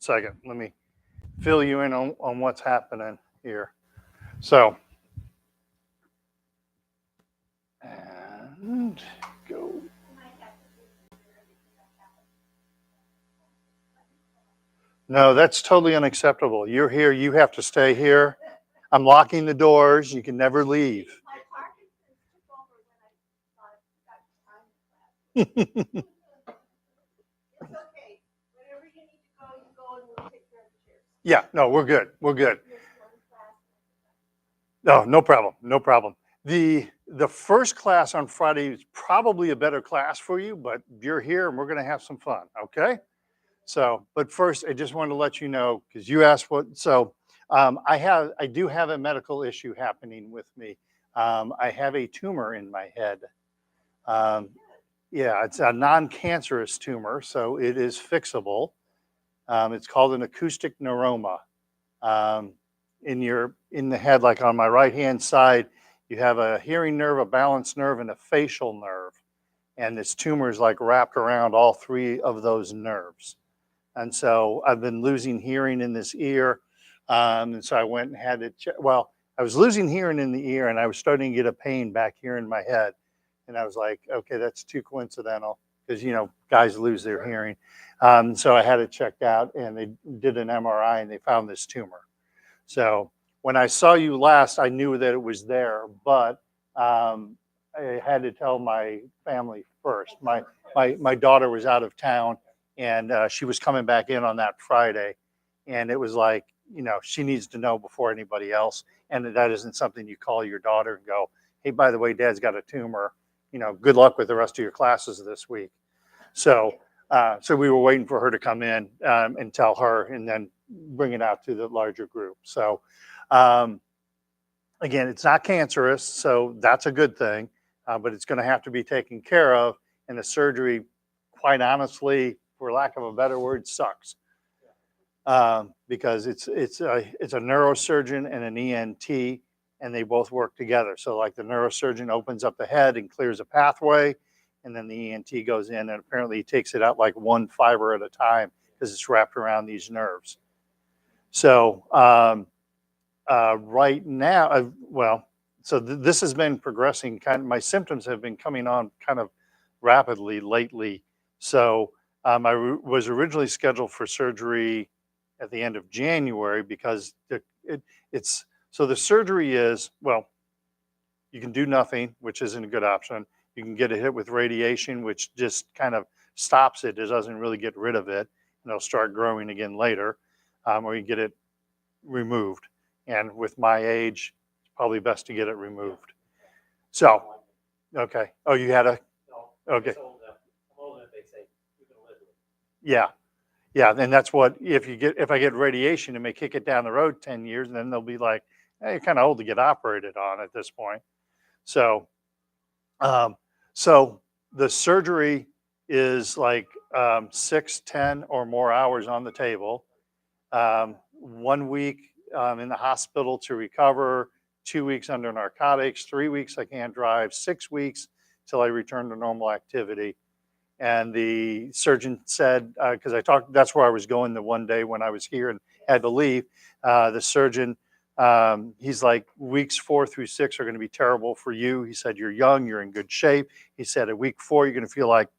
second. Let me fill you in on what's happening here. So, and go. No, that's totally unacceptable. You're here. You have to stay here. I'm locking the doors. You can never leave. Yeah, no, we're good. We're good. No, no problem. No problem. The first class on Friday is probably a better class for you, but you're here and we're going to have some fun. Okay. So, but first, I just wanted to let you know because you asked what. So, I do have a medical issue happening with me. I have a tumor in my head. Um, yeah, it's a non-cancerous tumor, so it is fixable. It's called an acoustic neuroma. Um, in the head, like on my right hand side, you have a hearing nerve, a balance nerve, and a facial nerve. And this tumor is like wrapped around all three of those nerves. And so I've been losing hearing in this ear. And so I went and had it check. Well, I was losing hearing in the ear and I was starting to get a pain back here in my head. And I was like, okay, that's too coincidental because, guys lose their hearing. So I had it checked out and they did an MRI and they found this tumor. So when I saw you last, I knew that it was there, but I had to tell my family first. My daughter was out of town and she was coming back in on that Friday. And it was like, she needs to know before anybody else. And that isn't something you call your daughter and go, hey, by the way, Dad's got a tumor. Good luck with the rest of your classes this week. So we were waiting for her to come in and tell her and then bring it out to the larger group. So again, it's not cancerous, so that's a good thing, but it's going to have to be taken care of. And the surgery, quite honestly, for lack of a better word, sucks. Because it's a neurosurgeon and an ENT, and they both work together. So like the neurosurgeon opens up the head and clears a pathway, and then the ENT goes in and apparently he takes it out like one fiber at a time because it's wrapped around these nerves. So right now, this has been progressing. My symptoms have been coming on kind of rapidly lately. So I was originally scheduled for surgery at the end of January because the surgery is, well, you can do nothing, which isn't a good option. You can get a hit with radiation, which just kind of stops it. It doesn't really get rid of it, and it'll start growing again later, or you get it removed. And with my age, it's probably best to get it removed. So, okay. Oh, you had a, okay. Yeah. Yeah, and that's what if I get radiation, it may kick it down the road 10 years, and then they'll be like, hey, you're kind of old to get operated on at this point. So, so the surgery is like 6, 10 or more hours on the table. 1 week in the hospital to recover, 2 weeks under narcotics, 3 weeks I can't drive, 6 weeks till I return to normal activity. And the surgeon said, because that's where I was going the one day when I was here and had to leave. The surgeon, he's like, weeks 4 through 6 are going to be terrible for you. He said, you're young, you're in good shape. He said, at week 4, you're going to feel like,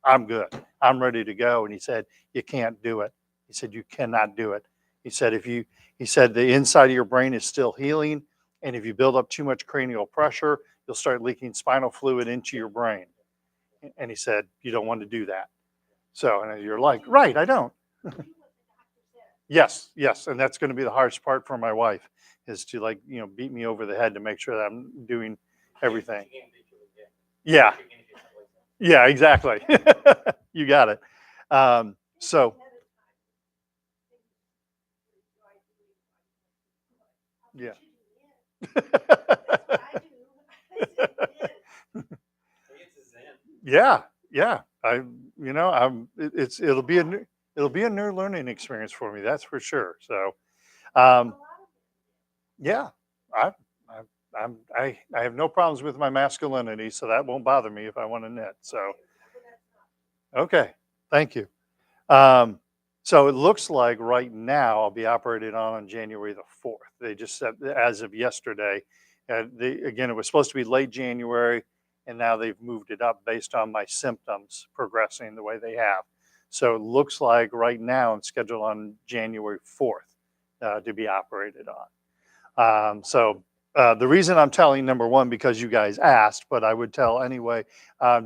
I'm good, I'm ready to go. And he said, you can't do it. He said, you cannot do it. He said, he said, the inside of your brain is still healing. And if you build up too much cranial pressure, you'll start leaking spinal fluid into your brain. And he said, you don't want to do that. So, and you're like, right, I don't. Yes. And that's going to be the hardest part for my wife is to beat me over the head to make sure that I'm doing everything. Yeah. Yeah, exactly. You got it. So. Yeah. Yeah. It'll be a new learning experience for me. That's for sure. So, yeah, I, I have no problems with my masculinity, so that won't bother me if I want to knit. So, okay, thank you. Um, So it looks like right now I'll be operated on January the 4th. They just said as of yesterday. Again, it was supposed to be late January, and now they've moved it up based on my symptoms progressing the way they have. So it looks like right now I'm scheduled on January 4th to be operated on. The reason I'm telling, number one, because you guys asked, but I would tell anyway,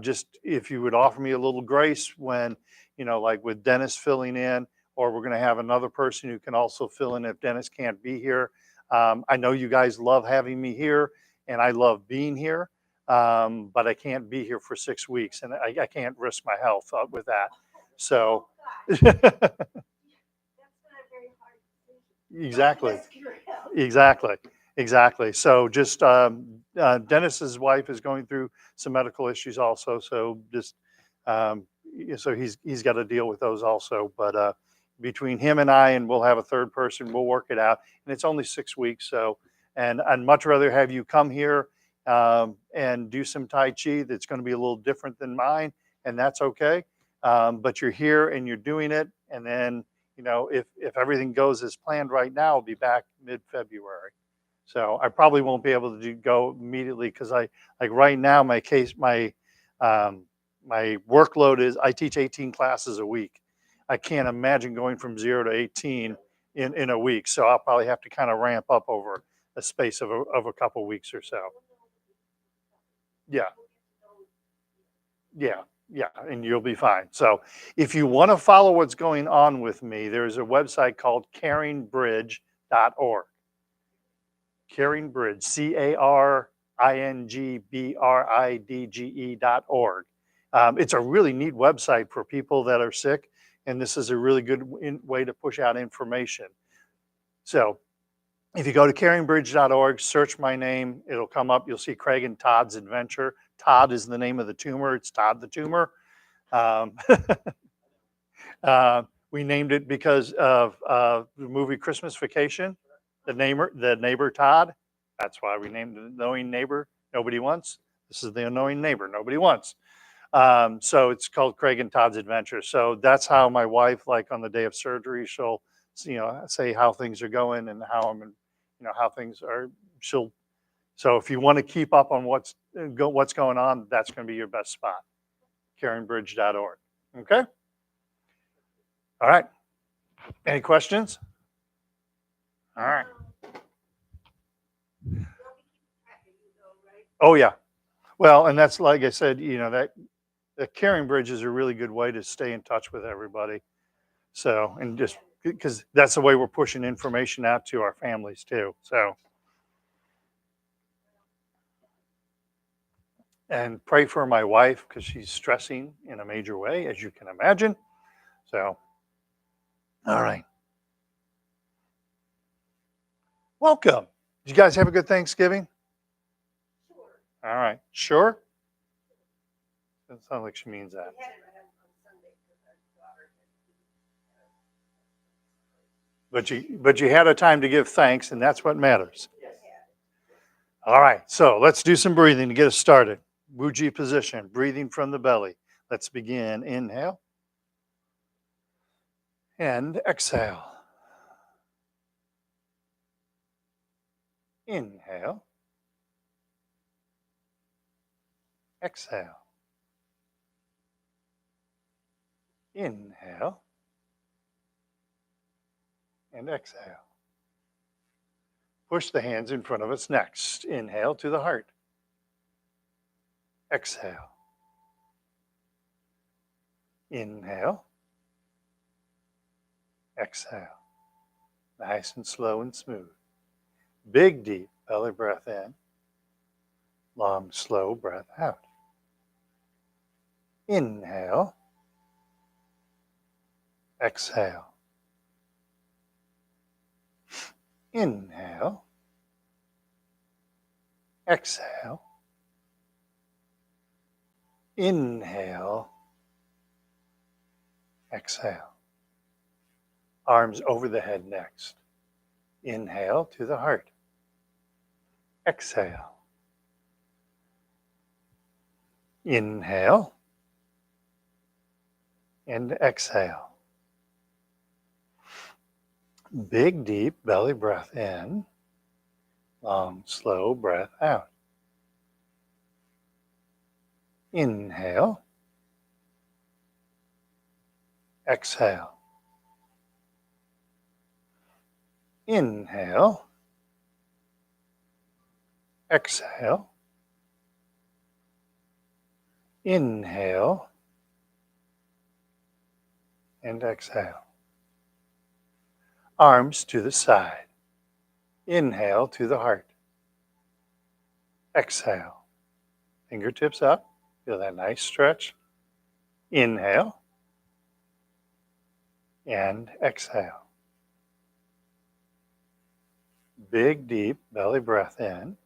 just if you would offer me a little grace when, like with Dennis filling in, or we're going to have another person who can also fill in if Dennis can't be here. I know you guys love having me here, and I love being here, but I can't be here for 6 weeks, and I can't risk my health with that. So, exactly. Exactly. Exactly. So just Dennis's wife is going through some medical issues also. So just so he's got to deal with those also. But between him and I, and we'll have a third person, we'll work it out. And it's only 6 weeks. So and I'd much rather have you come here and do some Tai Chi. That's going to be a little different than mine, and that's okay. But you're here and you're doing it, and then if everything goes as planned right now, I'll be back mid-February. So I probably won't be able to go immediately because like right now my workload is I teach 18 classes a week. I can't imagine going from 0 to 18 in a week. So I'll probably have to kind of ramp up over a space of a couple weeks or so. Yeah. Yeah, yeah, and you'll be fine. So if you want to follow what's going on with me, there's a website called caringbridge.org. Caringbridge, CARINGBRIDGE.org. It's a really neat website for people that are sick, and this is a really good way to push out information. So if you go to caringbridge.org, search my name, it'll come up. You'll see Craig and Todd's Adventure. Todd is the name of the tumor. It's Todd the Tumor. Um, we named it because of the movie Christmas Vacation. The neighbor Todd. That's why we named it Annoying Neighbor Nobody Wants. This is the annoying neighbor nobody wants. So it's called Craig and Todd's Adventure. So that's how my wife, like on the day of surgery, she'll say how things are going and how how things are. So if you want to keep up on what's going on, that's going to be your best spot. caringbridge.org. Okay. All right. Any questions? All right. Oh yeah. Well, and that's like I said, that the Caring Bridge is a really good way to stay in touch with everybody. So, and just because that's the way we're pushing information out to our families too. So, and pray for my wife because she's stressing in a major way, as you can imagine. So, all right. Welcome. Did you guys have a good Thanksgiving? All right. Sure? Doesn't sound like she means that. But you had a time to give thanks, and that's what matters. All right. So let's do some breathing to get us started. Wuji position, breathing from the belly. Let's begin. Inhale and exhale. Inhale. Exhale. Inhale and exhale. Push the hands in front of us next. Inhale to the heart. Exhale. Inhale. Exhale. Nice and slow and smooth. Big, deep belly breath in. Long, slow breath out. Inhale. Exhale. Inhale. Exhale. Inhale. Exhale. Arms over the head next. Inhale to the heart. Exhale. Inhale and exhale. Big, deep belly breath in. Long, slow breath out. Inhale. Exhale. Inhale. Exhale. Inhale. And exhale. Arms to the side. Inhale to the heart. Exhale. Fingertips up. Feel that nice stretch. Inhale. And exhale. Big, deep belly breath in.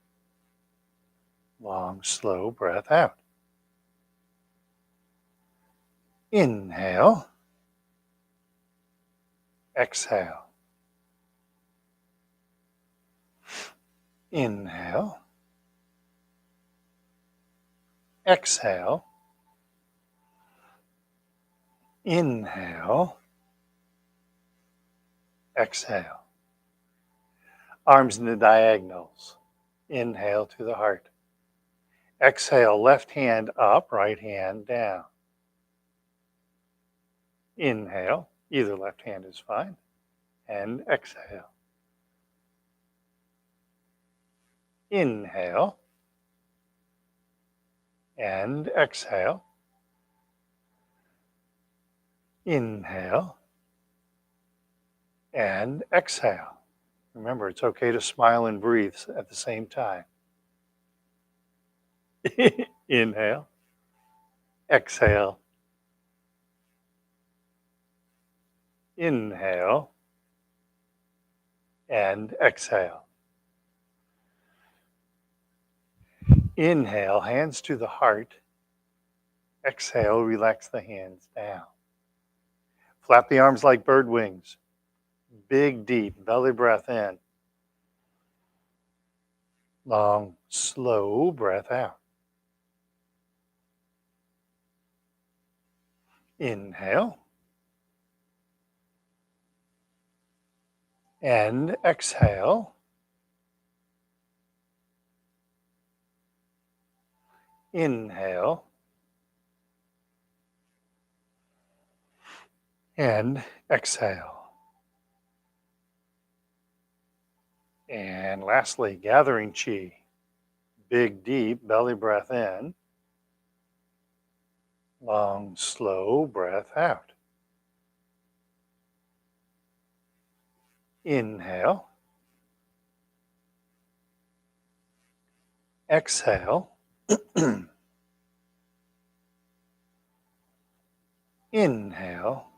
Long, slow breath out. Inhale. Exhale. Inhale. Exhale. Inhale. Exhale. Arms in the diagonals. Inhale to the heart. Exhale, left hand up, right hand down. Inhale, either left hand is fine. And exhale. Inhale. And exhale. Inhale. And exhale. Remember, it's okay to smile and breathe at the same time. Inhale. Exhale. Inhale. And exhale. Inhale, hands to the heart. Exhale, relax the hands down. Flap the arms like bird wings. Big, deep belly breath in. Long, slow breath out. Inhale. And exhale. Inhale. And exhale. And lastly, gathering chi. Big, deep belly breath in. Long, slow breath out. Inhale. Exhale. Inhale.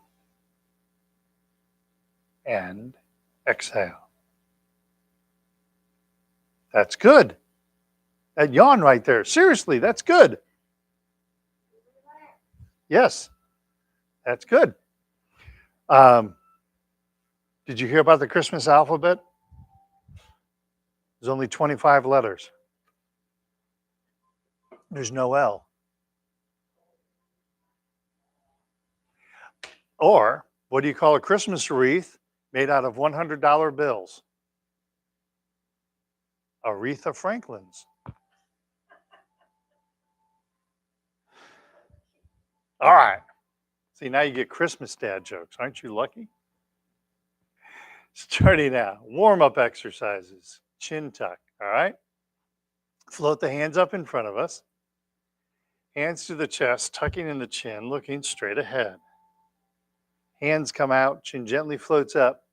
And exhale. That's good. That yawn right there. Seriously, that's good. Yes, that's good. Did you hear about the Christmas alphabet? There's only 25 letters. There's no L. Or, what do you call a Christmas wreath made out of $100 bills? Aretha Franklin's. All right. See, now you get Christmas dad jokes. Aren't you lucky? Starting out, warm-up exercises. Chin tuck, all right? Float the hands up in front of us. Hands to the chest, tucking in the chin, looking straight ahead. Hands come out, chin gently floats up,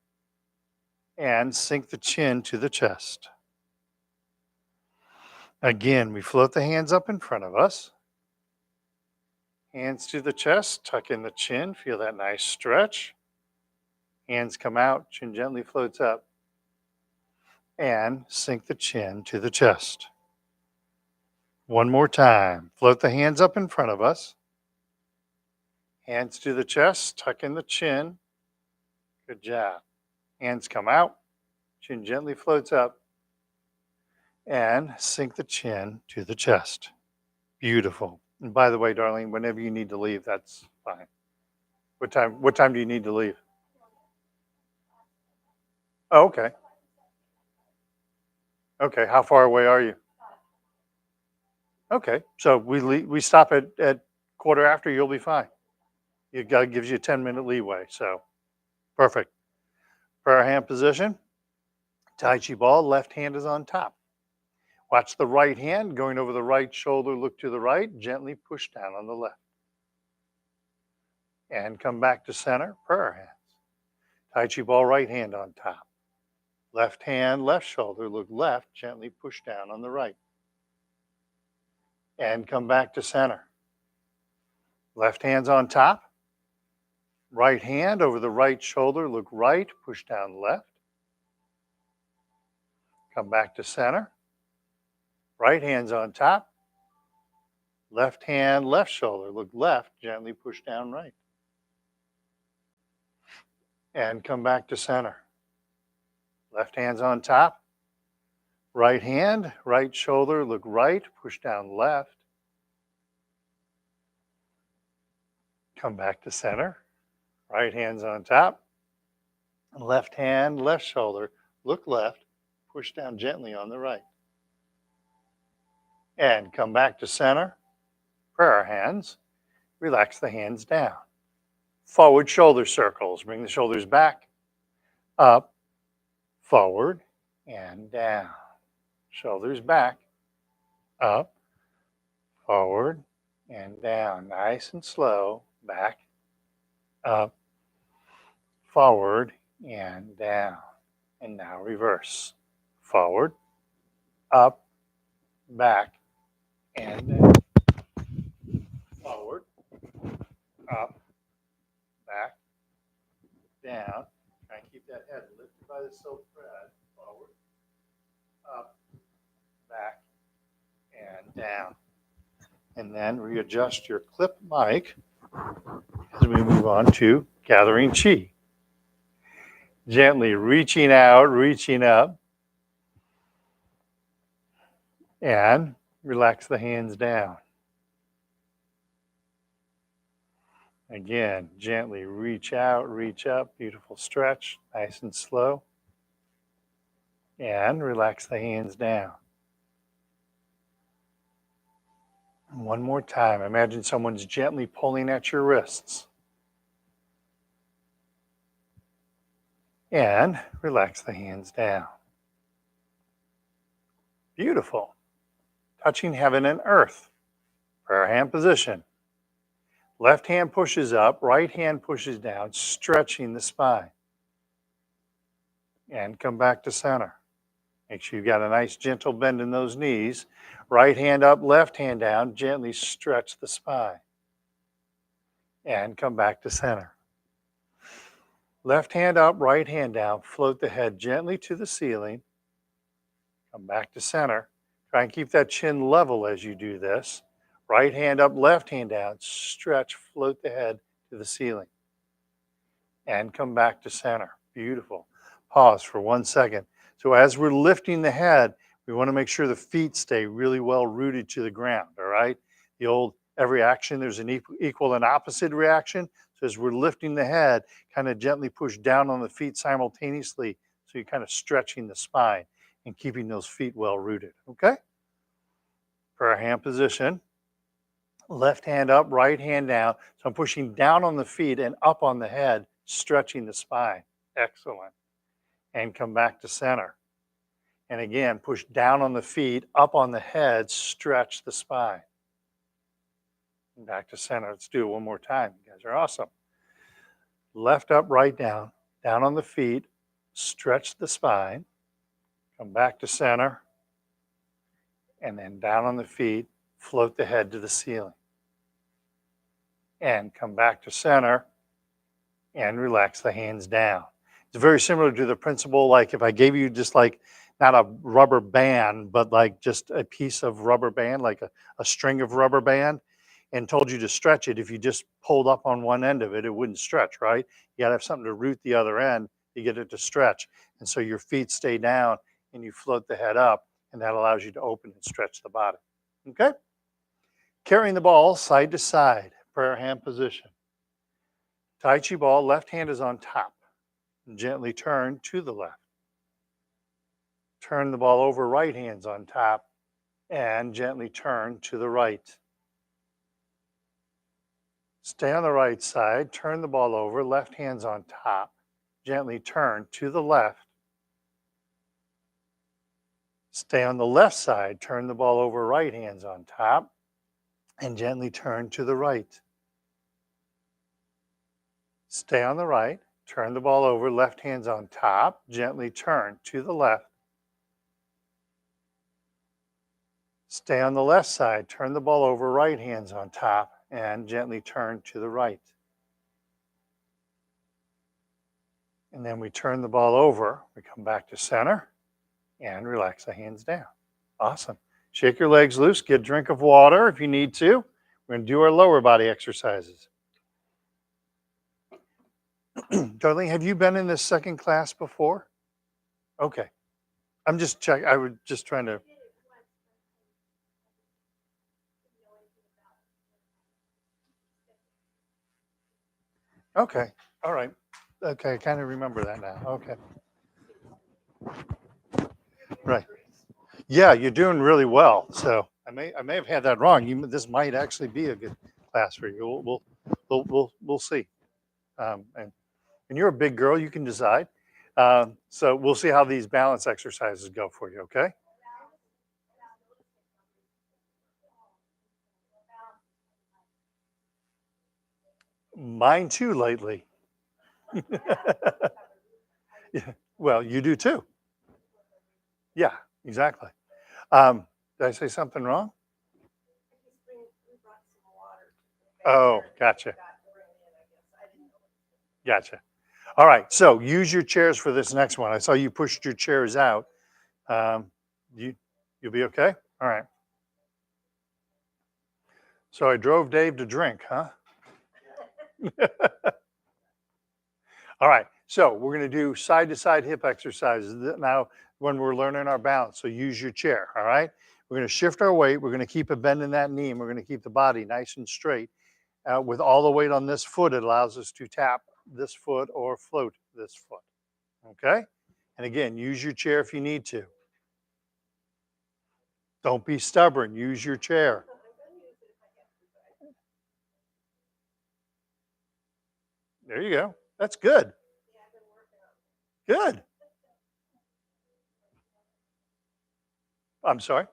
and sink the chin to the chest. Again, we float the hands up in front of us. Hands to the chest, tuck in the chin, feel that nice stretch. Hands come out, chin gently floats up, and sink the chin to the chest. One more time. Float the hands up in front of us. Hands to the chest, tuck in the chin. Good job. Hands come out, chin gently floats up, and sink the chin to the chest. Beautiful. And by the way, darling, whenever you need to leave, that's fine. What time do you need to leave? Oh, okay. Okay. How far away are you? Okay. So we stop at quarter after, you'll be fine. It gives you a 10-minute leeway. So perfect. Prayer hand position. Tai Chi ball, left hand is on top. Watch the right hand going over the right shoulder, look to the right, gently push down on the left. And come back to center, prayer hands. Tai Chi ball, right hand on top. Left hand, left shoulder, look left, gently push down on the right. And come back to center. Left hand's on top. Right hand over the right shoulder, look right, push down left. Come back to center. Right hand's on top. Left hand, left shoulder, look left, gently push down right. And come back to center. Left hand's on top. Right hand, right shoulder, look right, push down left. Come back to center. Right hand's on top. Left hand, left shoulder, look left, push down gently on the right. And come back to center. Prayer hands. Relax the hands down. Forward shoulder circles. Bring the shoulders back, up, forward, and down. Shoulders back, up, forward, and down. Nice and slow. Back, up, forward, and down. And now reverse. Forward, up, back, and down. Forward, up, back, down. Try and keep that head lifted by the silk thread. Forward, up, back, and down. And then readjust your clip mic as we move on to gathering chi. Gently reaching out, reaching up, and relax the hands down. Again, gently reach out, reach up, beautiful stretch, nice and slow. And relax the hands down. One more time, imagine someone's gently pulling at your wrists. And relax the hands down. Beautiful. Touching heaven and earth. Prayer hand position. Left hand pushes up, right hand pushes down, stretching the spine. And come back to center. Make sure you've got a nice gentle bend in those knees. Right hand up, left hand down, gently stretch the spine. And come back to center. Left hand up, right hand down, float the head gently to the ceiling. Come back to center. Try and keep that chin level as you do this. Right hand up, left hand down, stretch, float the head to the ceiling. And come back to center. Beautiful. Pause for 1 second. So as we're lifting the head, we want to make sure the feet stay really well rooted to the ground, all right? The old, every action, there's an equal and opposite reaction. So as we're lifting the head, kind of gently push down on the feet simultaneously. So you're kind of stretching the spine and keeping those feet well rooted, okay? For our hand position, left hand up, right hand down. So I'm pushing down on the feet and up on the head, stretching the spine. Excellent. And come back to center. And again, push down on the feet, up on the head, stretch the spine. And back to center. Let's do it one more time. You guys are awesome. Left up, right down. Down on the feet, stretch the spine. Come back to center. And then down on the feet, float the head to the ceiling. And come back to center and relax the hands down. It's very similar to the principle, like if I gave you just like, not a rubber band, but like just a piece of rubber band, like a string of rubber band, and told you to stretch it. If you just pulled up on one end of it, it wouldn't stretch, right? You got to have something to root the other end to get it to stretch. And so your feet stay down and you float the head up, and that allows you to open and stretch the body. Okay? Carrying the ball side to side, prayer hand position. Tai Chi ball, left hand is on top. Gently turn to the left. Turn the ball over, right hand's on top, and gently turn to the right. Stay on the right side, turn the ball over, left hand's on top, gently turn to the left. Stay on the left side, turn the ball over, right hand's on top, and gently turn to the right. Stay on the right, turn the ball over, left hand's on top, gently turn to the left. Stay on the left side, turn the ball over, right hand's on top, and gently turn to the right. And then we turn the ball over, we come back to center, and relax the hands down. Awesome. Shake your legs loose, get a drink of water if you need to. We're going to do our lower body exercises. Darlene, have you been in this second class before? Okay. I'm just checking. I was just trying to. Okay. All right. Okay. I kind of remember that now. Okay. Right. Yeah, you're doing really well. So I may have had that wrong. This might actually be a good class for you. We'll see. And you're a big girl. You can decide. So we'll see how these balance exercises go for you. Okay. Mine too lately. Yeah. Well, you do too. Yeah, exactly. Did I say something wrong? Oh, gotcha. Gotcha. All right. So use your chairs for this next one. I saw you pushed your chairs out. Um, you'll be okay. All right. So I drove Dave to drink, huh? All right. So we're going to do side to side hip exercises now when we're learning our balance. So use your chair. All right. We're going to shift our weight. We're going to keep a bend in that knee, and we're going to keep the body nice and straight. With all the weight on this foot, it allows us to tap this foot or float this foot. Okay. And again, use your chair if you need to. Don't be stubborn. Use your chair. There you go. That's good. Good. I'm sorry.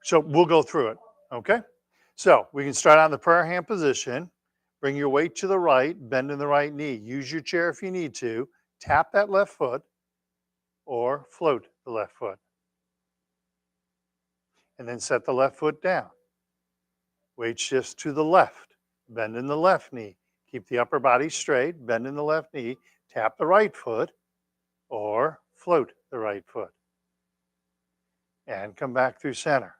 So we'll go through it. Okay. So we can start on the prayer hand position. Bring your weight to the right, bend in the right knee. Use your chair if you need to. Tap that left foot or float the left foot. And then set the left foot down. Weight shifts to the left. Bend in the left knee. Keep the upper body straight. Bend in the left knee. Tap the right foot or float the right foot. And come back through center.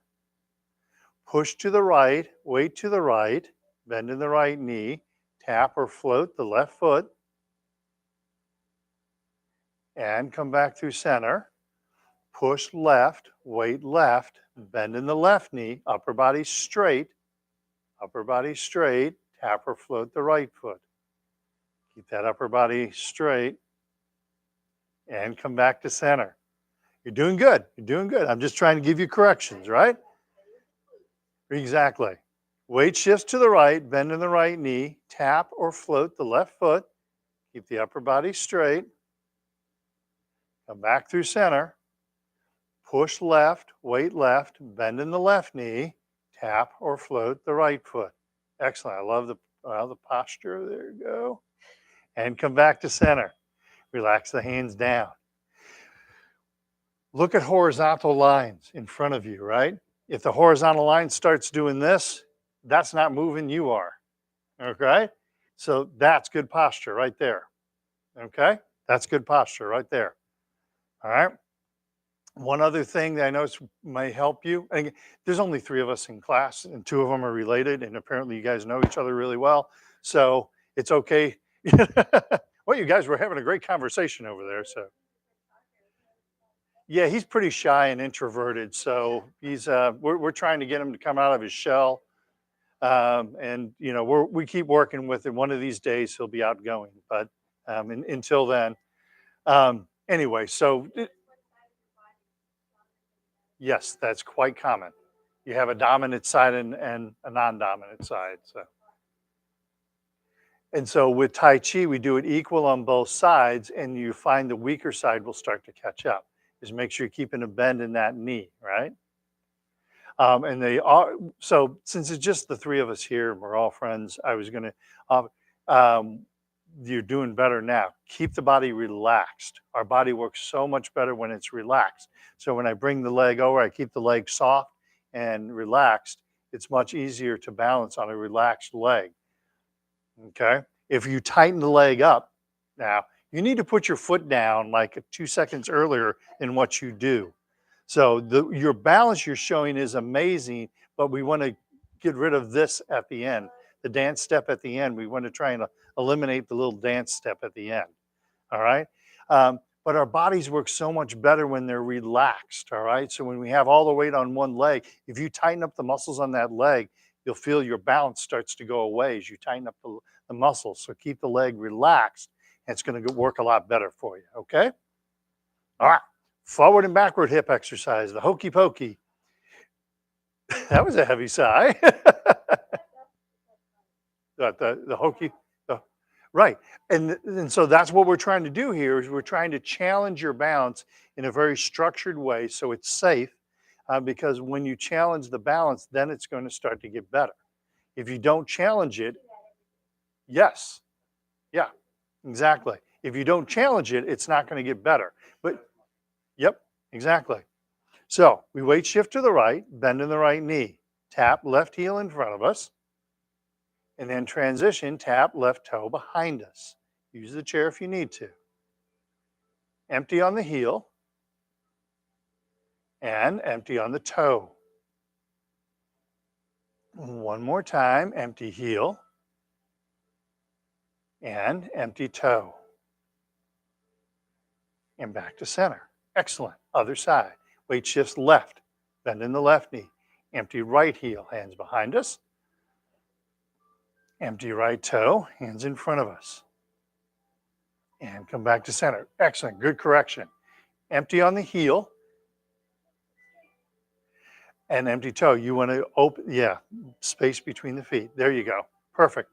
Push to the right, weight to the right, bend in the right knee, tap or float the left foot, and come back through center. Push left, weight left, bend in the left knee, upper body straight, tap or float the right foot. Keep that upper body straight and come back to center. You're doing good. You're doing good. I'm just trying to give you corrections, right? Exactly. Weight shifts to the right, bend in the right knee, tap or float the left foot, keep the upper body straight, come back through center, push left, weight left, bend in the left knee, tap or float the right foot. Excellent. I love the posture. There you go. And come back to center. Relax the hands down. Look at horizontal lines in front of you, right? If the horizontal line starts doing this, that's not moving, you are. Okay? So that's good posture right there. Okay? That's good posture right there. All right? One other thing that I know may help you. And again, there's only 3 of us in class, and 2 of them are related, and apparently you guys know each other really well. So it's okay. Well, you guys were having a great conversation over there. So yeah, he's pretty shy and introverted. So we're trying to get him to come out of his shell. And we keep working with it. One of these days he'll be outgoing, but until then, Anyway, so yes, that's quite common. You have a dominant side and a non-dominant side. So with Tai Chi, we do it equal on both sides, and you find the weaker side will start to catch up. Just make sure you're keeping a bend in that knee, right? And they are, so since it's just the three of us here and we're all friends, I was gonna, um, um, you're doing better now. Keep the body relaxed. Our body works so much better when it's relaxed. So when I bring the leg over, I keep the leg soft and relaxed. It's much easier to balance on a relaxed leg. Okay. If you tighten the leg up, now you need to put your foot down like 2 seconds earlier than what you do. So your balance you're showing is amazing, but we want to get rid of this at the end, the dance step at the end. We want to try and eliminate the little dance step at the end. All right. But our bodies work so much better when they're relaxed. All right. So when we have all the weight on one leg, if you tighten up the muscles on that leg, you'll feel your balance starts to go away as you tighten up the muscles. So keep the leg relaxed, and it's going to work a lot better for you. Okay. All right. Forward and backward hip exercise, the hokey pokey. That was a heavy sigh. The hokey, the, right. And so that's what we're trying to do here is we're trying to challenge your balance in a very structured way so it's safe because when you challenge the balance, then it's going to start to get better. If you don't challenge it, yes, yeah, exactly. If you don't challenge it, it's not going to get better. But yep, exactly. So we weight shift to the right, bend in the right knee, tap left heel in front of us, and then transition, tap left toe behind us. Use the chair if you need to. Empty on the heel and empty on the toe. One more time, empty heel and empty toe. And back to center. Excellent. Other side. Weight shifts left, bend in the left knee. Empty right heel, hands behind us. Empty right toe, hands in front of us. And come back to center. Excellent. Good correction. Empty on the heel and empty toe. You want to open, yeah, space between the feet. There you go. Perfect.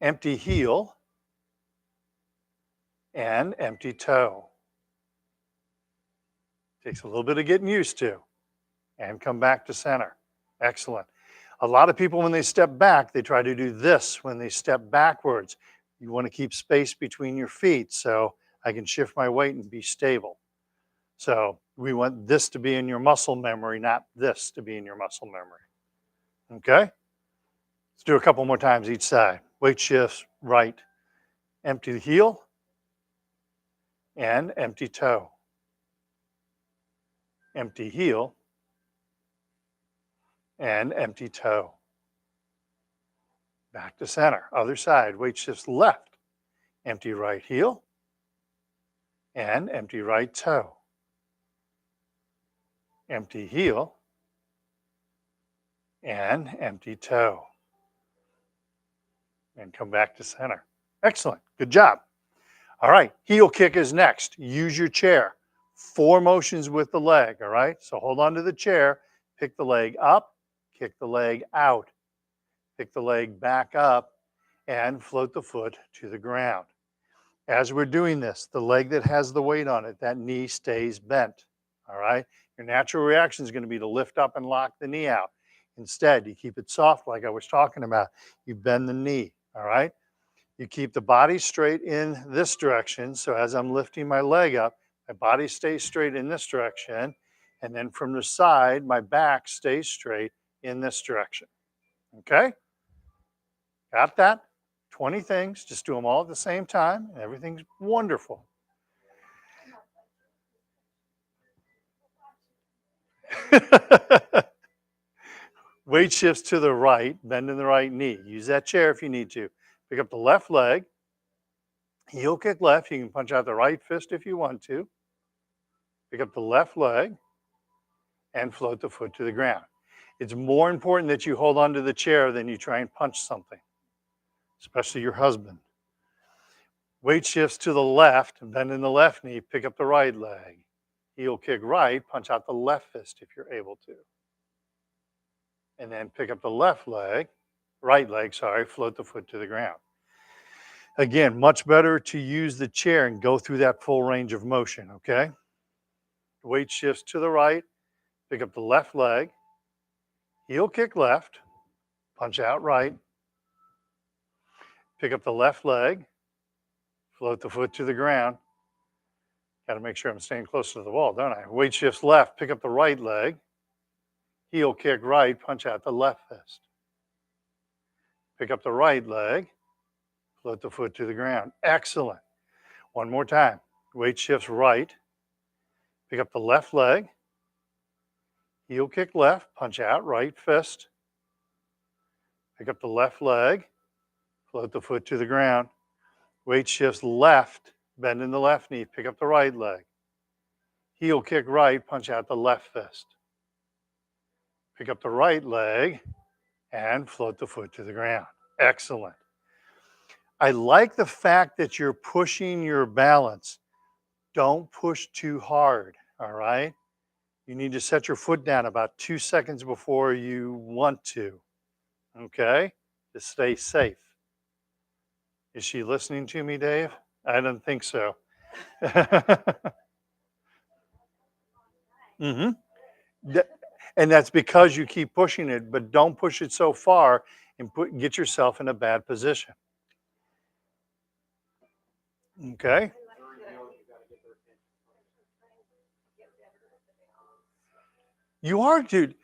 Empty heel and empty toe. Takes a little bit of getting used to. And come back to center. Excellent. A lot of people, when they step back, they try to do this when they step backwards. You want to keep space between your feet so I can shift my weight and be stable. So we want this to be in your muscle memory, not this to be in your muscle memory. Okay? Let's do a couple more times each side. Weight shifts, right. Empty the heel and empty toe. Empty heel and empty toe. Back to center. Other side. Weight shifts left. Empty right heel and empty right toe. Empty heel and empty toe. And come back to center. Excellent. Good job. All right. Heel kick is next. Use your chair. 4 motions with the leg. All right. So hold on to the chair. Pick the leg up. Kick the leg out. Pick the leg back up and float the foot to the ground. As we're doing this, the leg that has the weight on it, that knee stays bent. All right. Your natural reaction is going to be to lift up and lock the knee out. Instead, you keep it soft like I was talking about. You bend the knee. All right. You keep the body straight in this direction. So as I'm lifting my leg up, my body stays straight in this direction. And then from the side, my back stays straight in this direction. Okay? Got that? 20 things. Just do them all at the same time. And everything's wonderful. Weight shifts to the right, bend in the right knee. Use that chair if you need to. Pick up the left leg. Heel kick left. You can punch out the right fist if you want to. Pick up the left leg and float the foot to the ground. It's more important that you hold onto the chair than you try and punch something, especially your husband. Weight shifts to the left, bend in the left knee, pick up the right leg. Heel kick right, punch out the left fist if you're able to. And then pick up the right leg, sorry, float the foot to the ground. Again, much better to use the chair and go through that full range of motion, okay? Weight shifts to the right, pick up the left leg, heel kick left, punch out right, pick up the left leg, float the foot to the ground. Got to make sure I'm staying close to the wall, don't I? Weight shifts left, pick up the right leg, heel kick right, punch out the left fist. Pick up the right leg, float the foot to the ground. Excellent. One more time. Weight shifts right, pick up the left leg, heel kick left, punch out right fist. Pick up the left leg, float the foot to the ground. Weight shifts left, bend in the left knee, pick up the right leg. Heel kick right, punch out the left fist. Pick up the right leg and float the foot to the ground. Excellent. I like the fact that you're pushing your balance. Don't push too hard, all right? You need to set your foot down about 2 seconds before you want to, okay? To stay safe. Is she listening to me, Dave? I don't think so. Mm-hmm. And that's because you keep pushing it, but don't push it so far and get yourself in a bad position. Okay? You are, dude.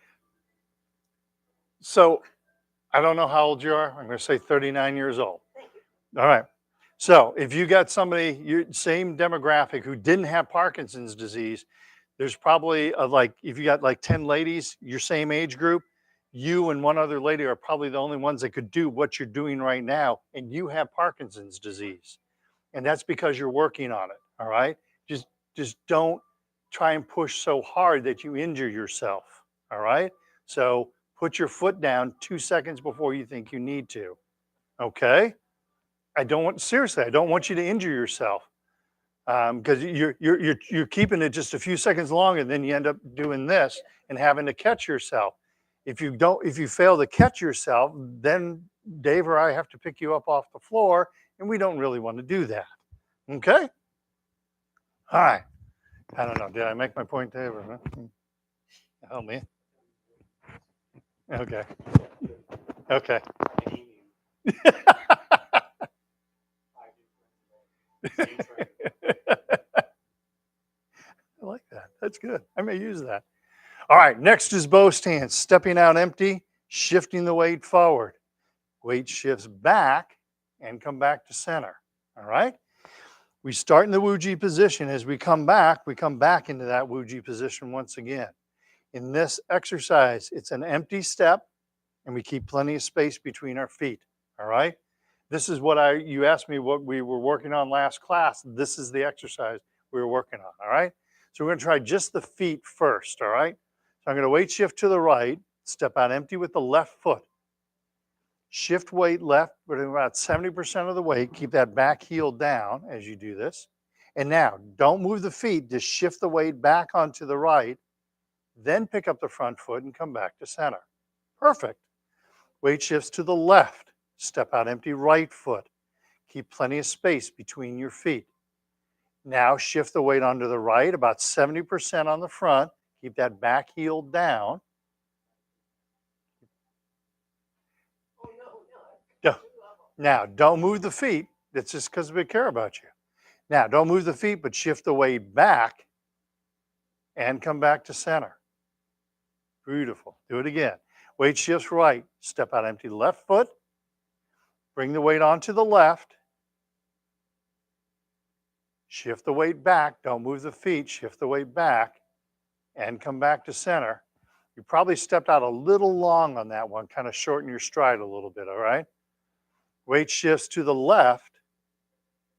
So I don't know how old you are. I'm going to say 39 years old. All right. So if you got somebody, your same demographic who didn't have Parkinson's disease, there's probably if you got like 10 ladies, your same age group, you and one other lady are probably the only ones that could do what you're doing right now, and you have Parkinson's disease. And that's because you're working on it. All right. Just don't try and push so hard that you injure yourself. All right. So put your foot down 2 seconds before you think you need to. Okay. I don't want you to injure yourself because you're keeping it just a few seconds long, and then you end up doing this and having to catch yourself. If you fail to catch yourself, then Dave or I have to pick you up off the floor, and we don't really want to do that. Okay. All right. I don't know. Did I make my point, Dave? Or not? Help me. Okay. Okay. I like that. That's good. I may use that. All right. Next is bow stance. Stepping out empty, shifting the weight forward. Weight shifts back and come back to center. All right. We start in the Wuji position. As we come back into that Wuji position once again. In this exercise, it's an empty step, and we keep plenty of space between our feet. All right. This is what you asked me what we were working on last class. This is the exercise we were working on. All right. So we're going to try just the feet first. All right. So I'm going to weight shift to the right, step out empty with the left foot. Shift weight left, but about 70% of the weight. Keep that back heel down as you do this. And now, don't move the feet. Just shift the weight back onto the right. Then pick up the front foot and come back to center. Perfect. Weight shifts to the left. Step out empty right foot. Keep plenty of space between your feet. Now shift the weight onto the right, about 70% on the front. Keep that back heel down. Now, don't move the feet. That's just because we care about you. Now, don't move the feet, but shift the weight back and come back to center. Beautiful. Do it again. Weight shifts right. Step out empty left foot. Bring the weight onto the left. Shift the weight back. Don't move the feet. Shift the weight back and come back to center. You probably stepped out a little long on that one. Kind of shorten your stride a little bit, all right? Weight shifts to the left.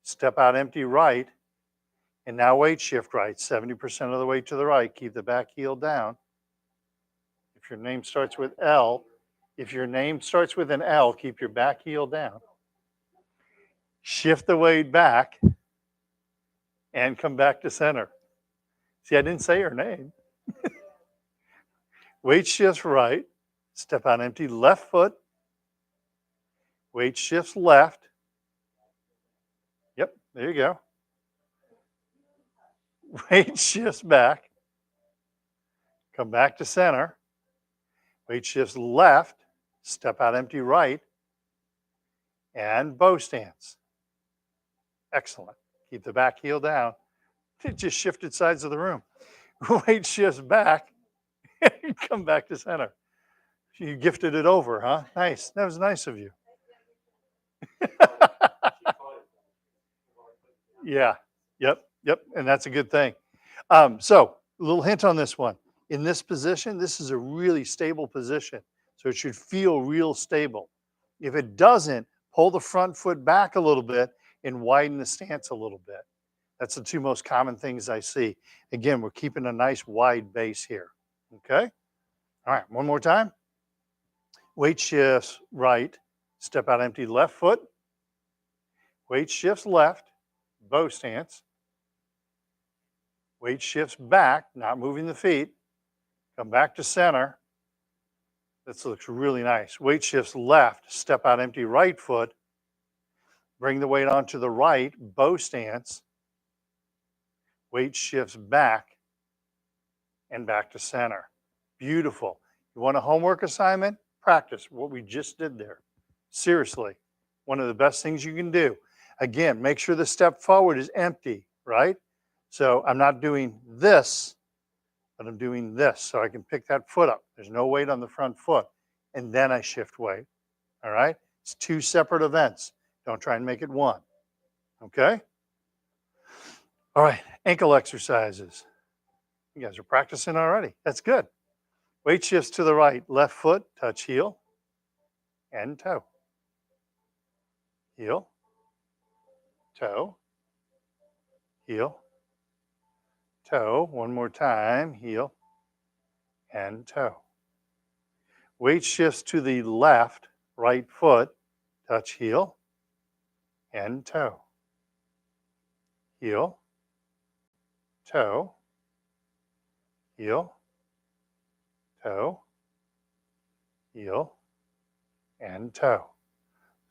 Step out empty right. And now weight shift right. 70% of the weight to the right. Keep the back heel down. If your name starts with L, if your name starts with an L, keep your back heel down. shift the weight back, and come back to center. See, I didn't say her name. Weight shifts right, step out empty, left foot, weight shifts left. Yep, there you go. Weight shifts back, come back to center, weight shifts left, step out empty right, and bow stance. Excellent. Keep the back heel down. It just shifted sides of the room. Weight shifts back, come back to center. You gifted it over, huh? Nice. That was nice of you. Yeah. Yep. And that's a good thing. So, a little hint on this one. In this position, this is a really stable position. So, it should feel real stable. If it doesn't, pull the front foot back a little bit and widen the stance a little bit. That's the two most common things I see. Again, we're keeping a nice wide base here. Okay? All right, one more time. Weight shifts right, step out empty left foot. Weight shifts left, bow stance. Weight shifts back, not moving the feet. Come back to center. This looks really nice. Weight shifts left, step out empty right foot. Bring the weight onto the right, bow stance. Weight shifts back and back to center. Beautiful. You want a homework assignment? Practice what we just did there. Seriously, one of the best things you can do. Again, make sure the step forward is empty, right? So I'm not doing this, but I'm doing this so I can pick that foot up. There's no weight on the front foot. And then I shift weight, all right? It's two separate events. Don't try and make it one, okay? All right, ankle exercises. You guys are practicing already. That's good. Weight shifts to the right, left foot, touch heel and toe. Heel, toe, heel, toe. One more time, heel and toe. Weight shifts to the left, right foot, touch heel and toe. Heel, toe, heel, toe, heel, and toe.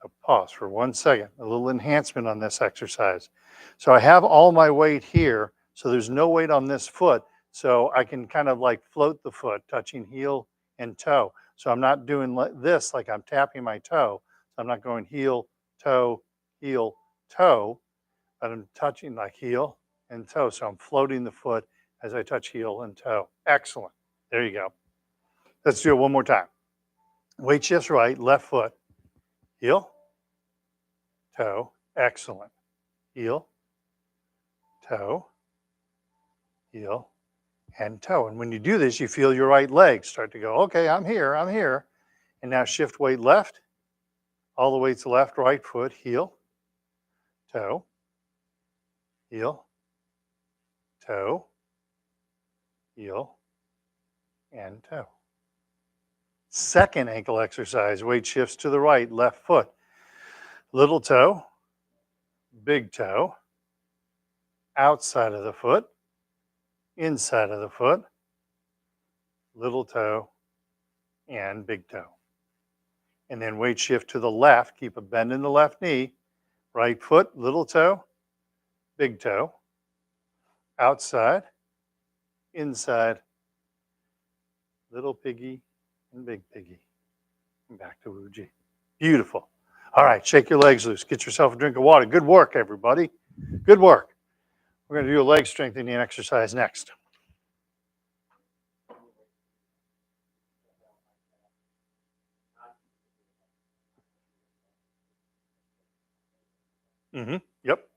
So pause for 1 second, a little enhancement on this exercise. So I have all my weight here, so there's no weight on this foot, so I can kind of like float the foot, touching heel and toe. So I'm not doing this like I'm tapping my toe. So I'm not going heel, toe, but I'm touching like heel and toe. So I'm floating the foot as I touch heel and toe. Excellent. There you go. Let's do it one more time. Weight shifts right, left foot, heel, toe. Excellent. Heel, toe, heel, and toe. And when you do this, you feel your right leg start to go, okay, I'm here. And now shift weight left, all the way to left, right foot, heel, toe, heel, toe, heel, and toe. Second ankle exercise, weight shifts to the right, left foot, little toe, big toe, outside of the foot, inside of the foot, little toe, and big toe. And then weight shift to the left, keep a bend in the left knee, right foot, little toe, big toe, outside, inside, little piggy, and big piggy. And back to Wuji. Beautiful. All right, shake your legs loose. Get yourself a drink of water. Good work, everybody. Good work. We're going to do a leg strengthening exercise next. Yep.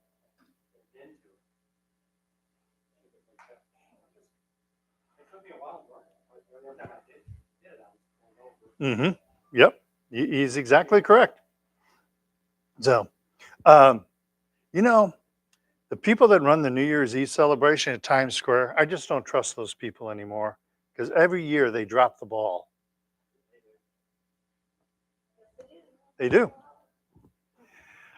Yep. He's exactly correct. So, you know, the people that run the New Year's Eve celebration at Times Square, I just don't trust those people anymore because every year they drop the ball. They do.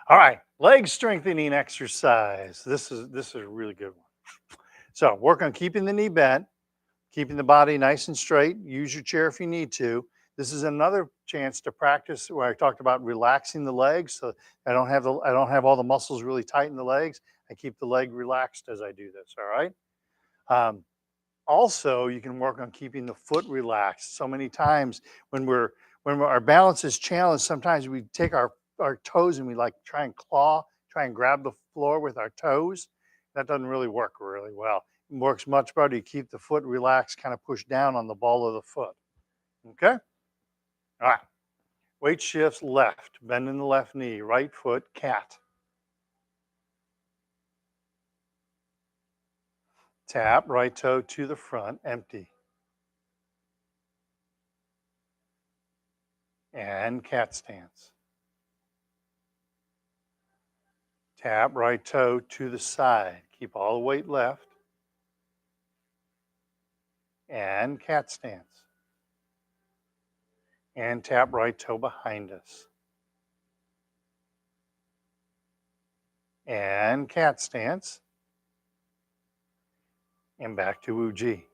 All right, Leg strengthening exercise. This is a really good one. So work on keeping the knee bent, keeping the body nice and straight. Use your chair if you need to. This is another chance to practice where I talked about relaxing the legs. So I don't have all the muscles really tight in the legs. I keep the leg relaxed as I do this. All right. Um, Also, you can work on keeping the foot relaxed. So many times our balance is challenged, sometimes we take our toes and we like try and grab the floor with our toes. That doesn't really work really well. It works much better. You keep the foot relaxed, kind of push down on the ball of the foot. Okay? All right. Weight shifts left, bending the left knee, right foot, cat. Tap, right toe to the front, empty. And cat stance. Tap, right toe to the side. Keep all the weight left. And cat stance. And tap right toe behind us. And cat stance. And back to Wu-Ji.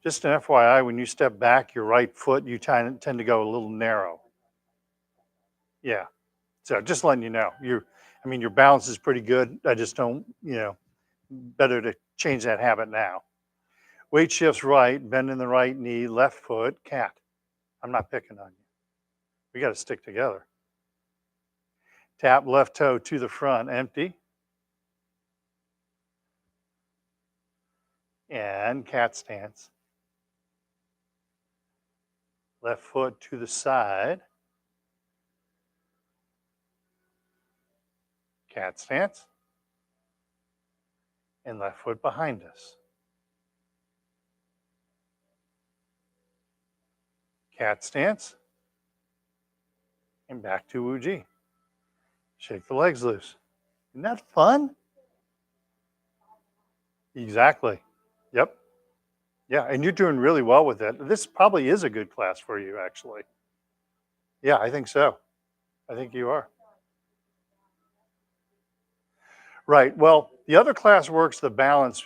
Just an FYI, when you step back, your right foot, you tend to go a little narrow. Yeah. So just letting you know. Your balance is pretty good. I just don't, better to change that habit now. Weight shifts right, bending the right knee, left foot, cat. I'm not picking on you. We got to stick together. Tap left toe to the front, empty. And cat stance. Left foot to the side. Cat stance. And left foot behind us. Cat stance. And back to Wu-Ji. Shake the legs loose. Isn't that fun? Exactly. Yep. Yeah, and you're doing really well with it. This probably is a good class for you, actually. Yeah, I think so. I think you are. Right. Well, the other class works the balance,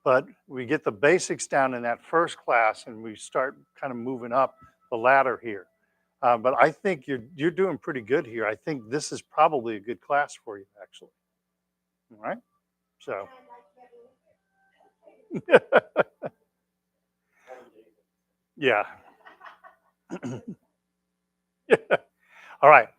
but we get the basics down in that first class, and we start kind of moving up the ladder here. But I think you're doing pretty good here. I think this is probably a good class for you, actually. All right. So. Yeah. All right.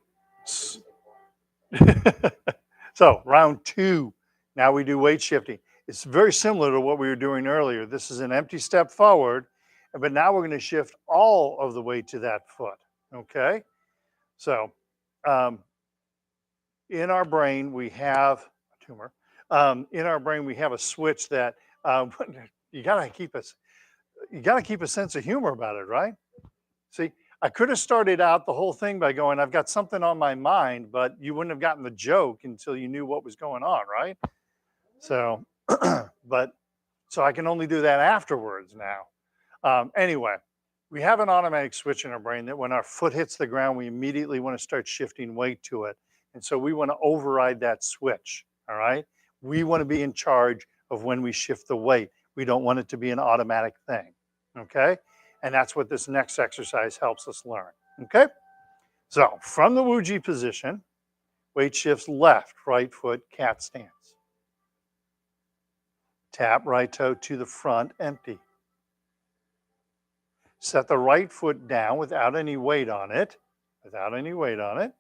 So round two. Now we do weight shifting. It's very similar to what we were doing earlier. This is an empty step forward, but now we're going to shift all of the weight to that foot. Okay. So um, in our brain, we have a tumor. In our brain, we have a switch that you gotta keep us. You gotta keep a sense of humor about it, right? See, I could have started out the whole thing by going, "I've got something on my mind," but you wouldn't have gotten the joke until you knew what was going on, right? So, but so I can only do that afterwards now. Anyway, we have an automatic switch in our brain that when our foot hits the ground, we immediately want to start shifting weight to it. And so we want to override that switch. All right. We want to be in charge of when we shift the weight. We don't want it to be an automatic thing. Okay. And that's what this next exercise helps us learn. Okay. So from the Wu-Ji position, weight shifts left, right foot, cat stance. Tap right toe to the front, empty. Set the right foot down without any weight on it, without any weight on it.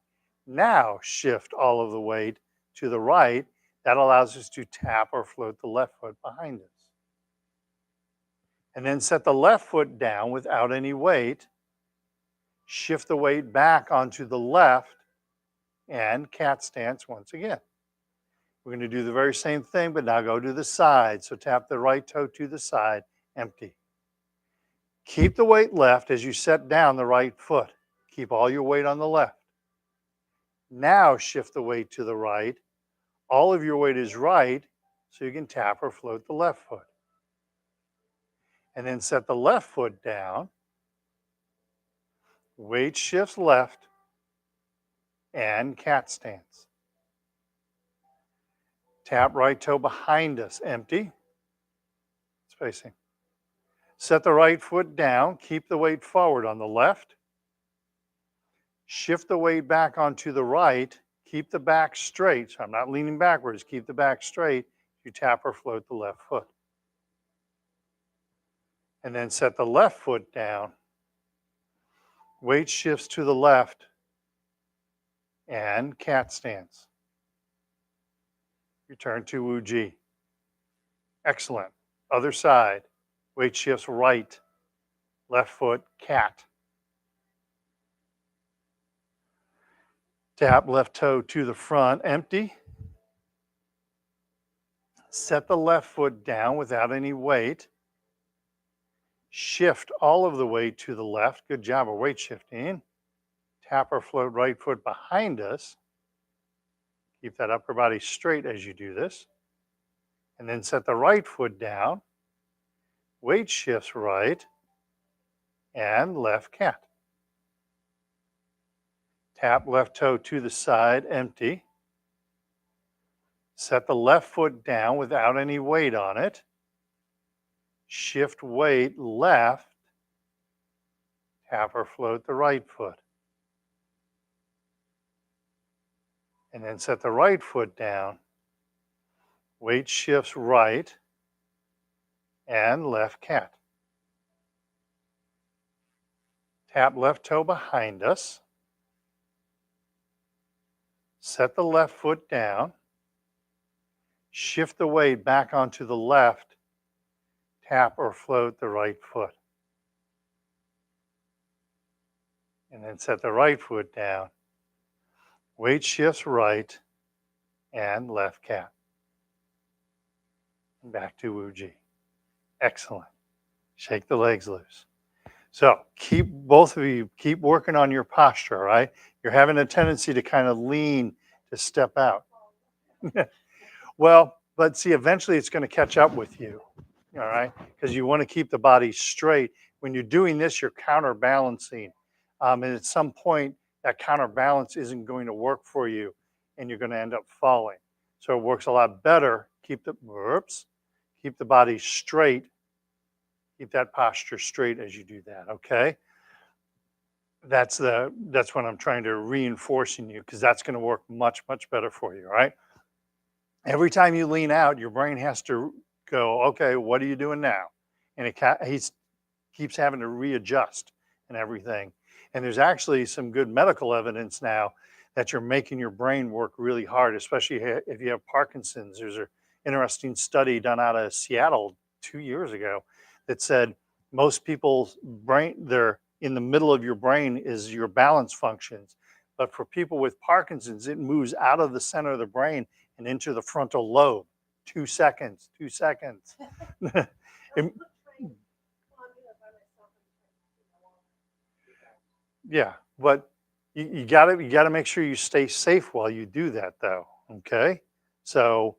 Now shift all of the weight to the right. That allows us to tap or float the left foot behind us. And then set the left foot down without any weight. Shift the weight back onto the left and cat stance once again. We're going to do the very same thing, but now go to the side. So tap the right toe to the side, empty. Keep the weight left as you set down the right foot. Keep all your weight on the left. Now shift the weight to the right. All of your weight is right, so you can tap or float the left foot. And then set the left foot down. Weight shifts left and cat stance. Tap right toe behind us, empty, spacing. Set the right foot down, keep the weight forward on the left. Shift the weight back onto the right, keep the back straight. So I'm not leaning backwards, keep the back straight. You tap or float the left foot. And then set the left foot down. Weight shifts to the left and cat stance. Return to Wu Ji. Excellent. Other side. Weight shifts right. Left foot, cat. Tap left toe to the front, empty. Set the left foot down without any weight. Shift all of the weight to the left. Good job of weight shifting. Tap or float right foot behind us. Keep that upper body straight as you do this. And then set the right foot down. Weight shifts right and left cat. Tap left toe to the side, empty. Set the left foot down without any weight on it. Shift weight left. Tap or float the right foot. And then set the right foot down. Weight shifts right and left cat. Tap left toe behind us. Set the left foot down. Shift the weight back onto the left. Tap or float the right foot. And then set the right foot down. Weight shifts right and left cat. And back to Wu Ji. Excellent. Shake the legs loose. So both of you keep working on your posture, all right? You're having a tendency to kind of lean to step out. Well, but see, eventually it's going to catch up with you, all right? Because you want to keep the body straight. When you're doing this, you're counterbalancing. And at some point, that counterbalance isn't going to work for you, and you're going to end up falling. So it works a lot better. Keep the body straight. Keep that posture straight as you do that, okay? That's what I'm trying to reinforce in you, because that's going to work much, much better for you, all right? Every time you lean out, your brain has to go, okay, what are you doing now? And he keeps having to readjust and everything. And there's actually some good medical evidence now that you're making your brain work really hard, especially if you have Parkinson's. There's an interesting study done out of Seattle 2 years ago that said most people's brain, they're in the middle of your brain is your balance functions. But for people with Parkinson's, it moves out of the center of the brain and into the frontal lobe. 2 seconds, 2 seconds. It- yeah, but you gotta make sure you stay safe while you do that, though. Okay, so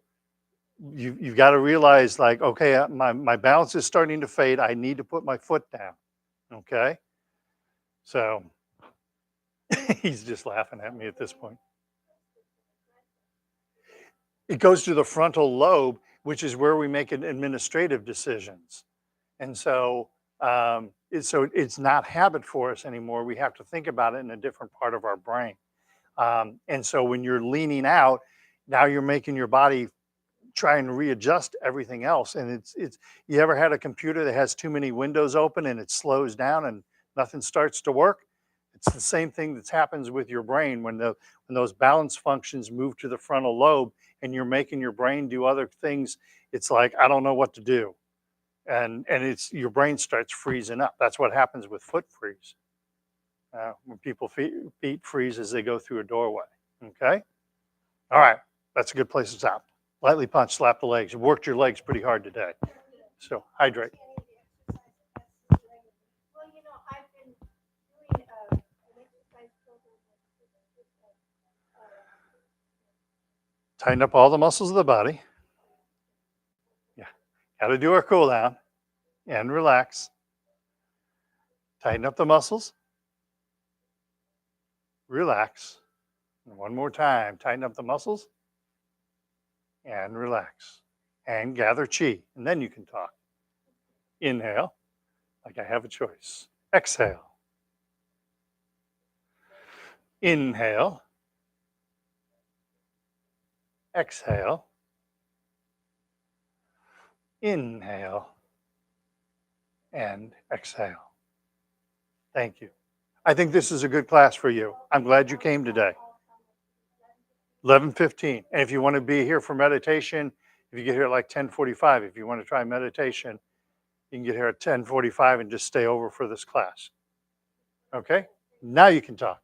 you've got to realize, like, okay, my balance is starting to fade. I need to put my foot down. Okay, so he's just laughing at me at this point. It goes to the frontal lobe, which is where we make administrative decisions. And so, it's not habit for us anymore. We have to think about it in a different part of our brain. And so when you're leaning out, now you're making your body try and readjust everything else. And it's you ever had a computer that has too many windows open and it slows down and nothing starts to work? It's the same thing that happens with your brain when those balance functions move to the frontal lobe and you're making your brain do other things. It's like, I don't know what to do. And it's your brain starts freezing up. That's what happens with foot freeze. When people feet freeze as they go through a doorway. Okay? All right. That's a good place to stop. Lightly punch, slap the legs. You worked your legs pretty hard today. So hydrate. Tighten up all the muscles of the body. Yeah. Got to do our cool down and relax. Tighten up the muscles. Relax. And one more time. Tighten up the muscles. and relax and gather chi. And then you can talk. Inhale, like I have a choice. Exhale. Inhale. Exhale. Inhale and exhale. Thank you. I think this is a good class for you. I'm glad you came today. 11:15. And if you want to be here for meditation, if you get here at like 10:45, if you want to try meditation, you can get here at 10:45 and just stay over for this class. Okay? Now you can talk.